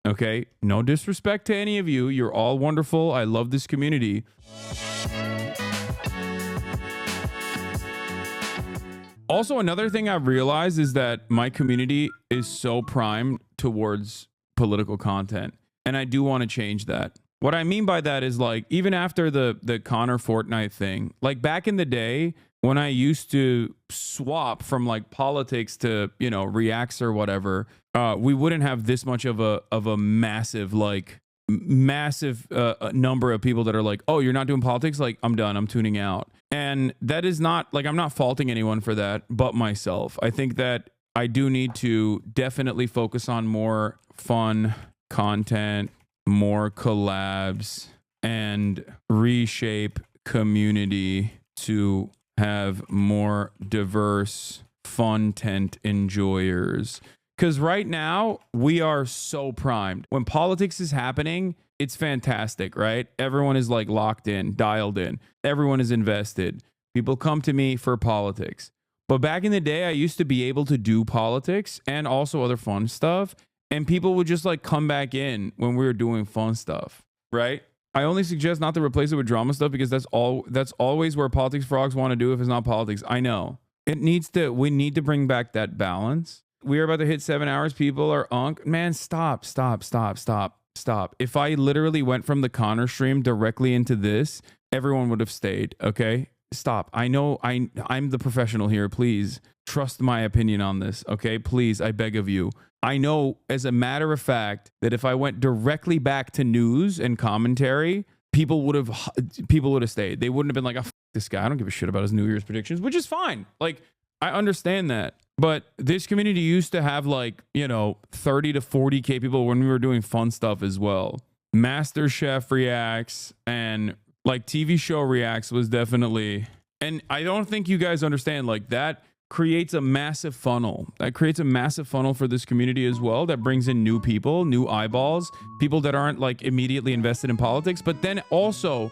Okay, no disrespect to any of you. You're all wonderful. I love this community. Also, another thing I've realized is that my community is so primed towards political content, and I do want to change that. What I mean by that is, like, even after the Connor Fortnite thing, like back in the day when I used to swap from like politics to, you know, reacts or whatever, we wouldn't have this much of a massive number of people that are like, oh, you're not doing politics, like I'm done, I'm tuning out. And that is not like, I'm not faulting anyone for that but myself. I think that I do need to definitely focus on more fun content, more collabs, and reshape community to have more diverse fun-tent enjoyers. Because right now we are so primed. When politics is happening, it's fantastic, right? Everyone is like locked in, dialed in. Everyone is invested. People come to me for politics. But back in the day, I used to be able to do politics and also other fun stuff. And people would just like come back in when we were doing fun stuff, right? I only suggest not to replace it with drama stuff because that's always where politics frogs want to do if it's not politics. I know. We need to bring back that balance. We are about to hit 7 hours. People are man, stop. If I literally went from the Connor stream directly into this, everyone would have stayed. Okay, stop. I know I'm the professional here. Please trust my opinion on this. Okay, please, I beg of you. I know as a matter of fact that if I went directly back to news and commentary, people would have stayed. They wouldn't have been like, oh, this guy, I don't give a shit about his New Year's predictions, which is fine. Like, I understand that. But this community used to have like, you know, 30 to 40K people when we were doing fun stuff as well. Master Chef Reacts and like TV show Reacts was definitely, and I don't think you guys understand, like that creates a massive funnel. That creates a massive funnel for this community as well. That brings in new people, new eyeballs, people that aren't like immediately invested in politics, but then also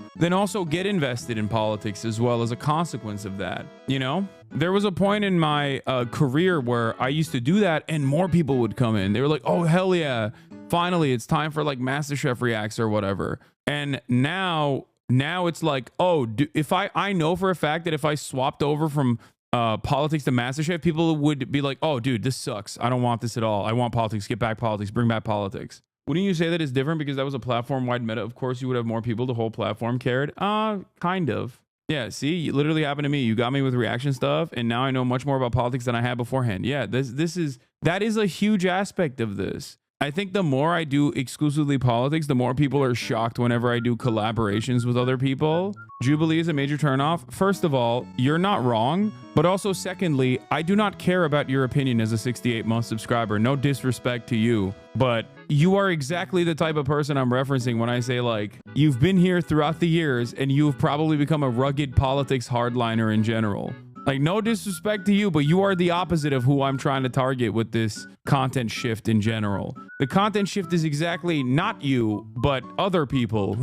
get invested in politics as well as a consequence of that, you know? There was a point in my career where I used to do that and more people would come in. They were like, oh, hell yeah. Finally, it's time for like MasterChef Reacts or whatever. And now it's like, oh, if I know for a fact that if I swapped over from politics to MasterChef, people would be like, oh, dude, this sucks. I don't want this at all. I want politics. Get back politics. Bring back politics. Wouldn't you say that it's different because that was a platform-wide meta? Of course, you would have more people. The whole platform cared. Kind of. Yeah, see, it literally happened to me. You got me with reaction stuff, and now I know much more about politics than I had beforehand. Yeah, that is a huge aspect of this. I think the more I do exclusively politics, the more people are shocked whenever I do collaborations with other people. Jubilee is a major turnoff. First of all, you're not wrong. But also, secondly, I do not care about your opinion as a 68-month subscriber. No disrespect to you. But you are exactly the type of person I'm referencing when I say, like, you've been here throughout the years and you've probably become a rugged politics hardliner in general. Like, no disrespect to you, but you are the opposite of who I'm trying to target with this content shift in general. The content shift is exactly not you, but other people.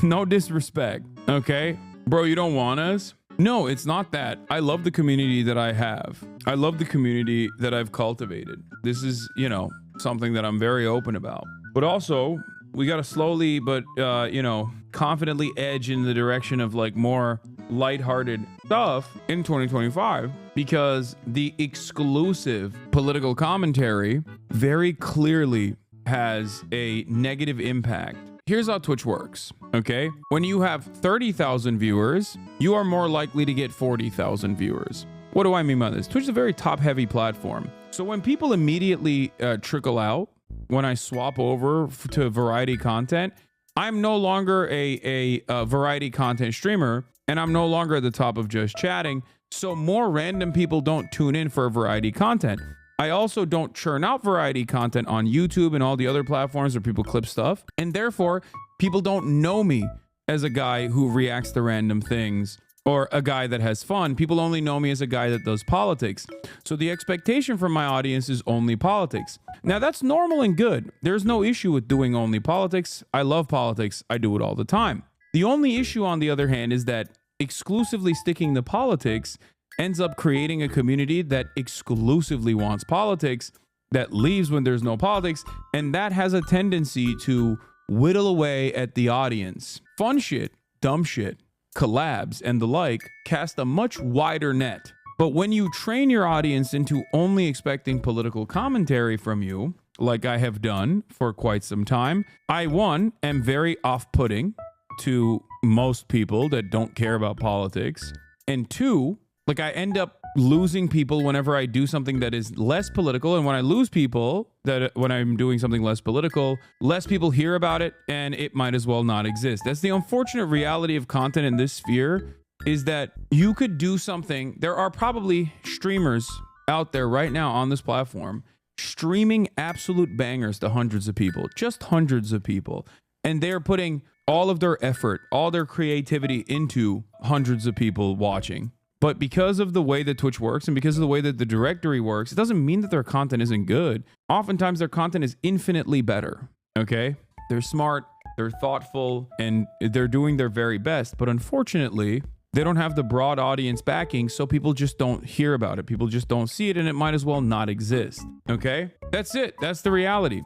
No disrespect, okay? Bro, you don't want us? No, it's not that. I love the community that I have. I love the community that I've cultivated. This is, you know, something that I'm very open about. But also, we got to slowly but, you know, confidently edge in the direction of like more lighthearted stuff in 2025, because the exclusive political commentary very clearly has a negative impact. Here's how Twitch works, okay? When you have 30,000 viewers, you are more likely to get 40,000 viewers. What do I mean by this? Twitch is a very top-heavy platform. So when people immediately trickle out, when I swap over to variety content, I'm no longer a variety content streamer, and I'm no longer at the top of just chatting. So more random people don't tune in for variety content. I also don't churn out variety content on YouTube and all the other platforms where people clip stuff. And therefore, people don't know me as a guy who reacts to random things or a guy that has fun. People only know me as a guy that does politics. So the expectation from my audience is only politics. Now, that's normal and good. There's no issue with doing only politics. I love politics. I do it all the time. The only issue, on the other hand, is that exclusively sticking to politics ends up creating a community that exclusively wants politics, that leaves when there's no politics, and that has a tendency to whittle away at the audience. Fun shit, dumb shit, collabs, and the like cast a much wider net. But when you train your audience into only expecting political commentary from you, like I have done for quite some time, I, one, am very off-putting to most people that don't care about politics. And two, like I end up losing people whenever I do something that is less political. And when I lose people, that when I'm doing something less political, less people hear about it and it might as well not exist. That's the unfortunate reality of content in this sphere, is that you could do something. There are probably streamers out there right now on this platform streaming absolute bangers to hundreds of people, just hundreds of people. And they're putting all of their effort, all their creativity into hundreds of people watching. But because of the way that Twitch works and because of the way that the directory works, it doesn't mean that their content isn't good. Oftentimes their content is infinitely better. Okay? They're smart, they're thoughtful, and they're doing their very best. But unfortunately, they don't have the broad audience backing, so people just don't hear about it. People just don't see it, and it might as well not exist. Okay? That's it. That's the reality.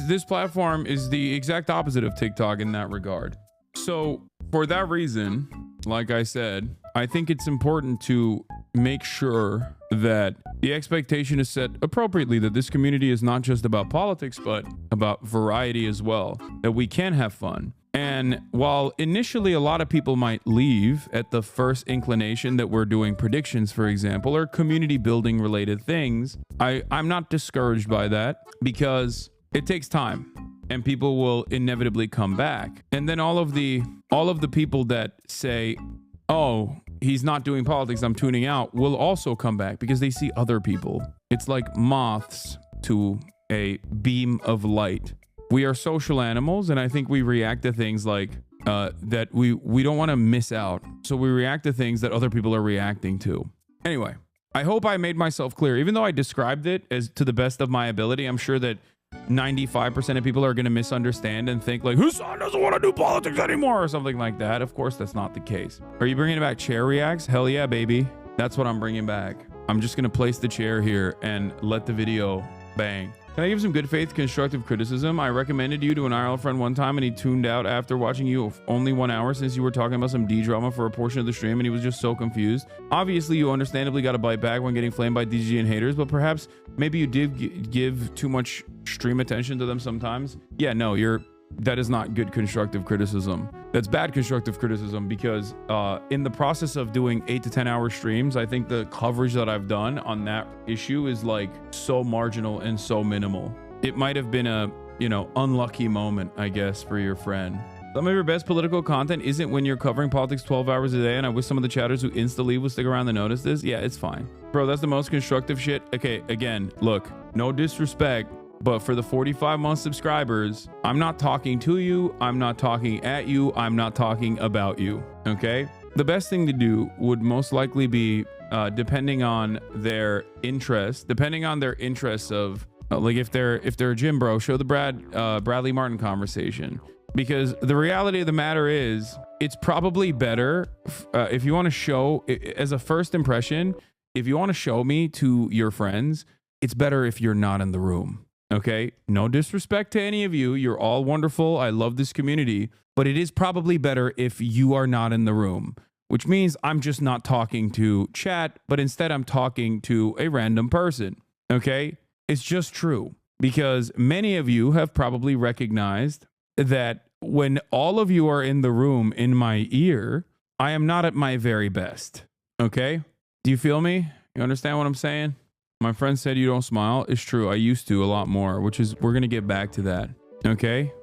This platform is the exact opposite of TikTok in that regard. So for that reason, like I said, I think it's important to make sure that the expectation is set appropriately, that this community is not just about politics, but about variety as well, that we can have fun. And while initially a lot of people might leave at the first inclination that we're doing predictions, for example, or community building related things, I'm not discouraged by that, because it takes time and people will inevitably come back. And then all of the people that say, oh, he's not doing politics, I'm tuning out, will also come back because they see other people. It's like moths to a beam of light. We are social animals, and I think we react to things like that we don't want to miss out. So we react to things that other people are reacting to. Anyway, I hope I made myself clear. Even though I described it as to the best of my ability, I'm sure that 95% of people are going to misunderstand and think like, Hasan doesn't want to do politics anymore or something like that. Of course, that's not the case. Are you bringing back chair reacts? Hell yeah, baby. That's what I'm bringing back. I'm just going to place the chair here and let the video bang. Can I give some good faith constructive criticism? I recommended you to an IRL friend one time and he tuned out after watching you only 1 hour since you were talking about some D drama for a portion of the stream and he was just so confused. Obviously, you understandably got a bite back when getting flamed by DG and haters, but perhaps maybe you did give too much stream attention to them sometimes. Yeah, no, that is not good constructive criticism. That's bad constructive criticism, because in the process of doing 8 to 10 hour streams, I think the coverage that I've done on that issue is like so marginal and so minimal. It might have been a, unlucky moment, I guess, for your friend. Some of your best political content isn't when you're covering politics 12 hours a day, and I wish some of the chatters who insta-leave would stick around to notice this. Yeah, it's fine. Bro, that's the most constructive shit. Okay, again, look, no disrespect, but for the 45-month subscribers, I'm not talking to you. I'm not talking at you. I'm not talking about you. Okay? The best thing to do would most likely be, depending on their interests of, like if they're a gym bro, show the Bradley Martin conversation. Because the reality of the matter is, it's probably better if you want to show, as a first impression, if you want to show me to your friends, it's better if you're not in the room. Okay, no disrespect to any of you. You're all wonderful. I love this community, but it is probably better if you are not in the room, which means I'm just not talking to chat, but instead I'm talking to a random person. Okay, it's just true, because many of you have probably recognized that when all of you are in the room in my ear, I am not at my very best. Okay, do you feel me? You understand what I'm saying? My friend said you don't smile. It's true. I used to a lot more, which is, we're going to get back to that. Okay.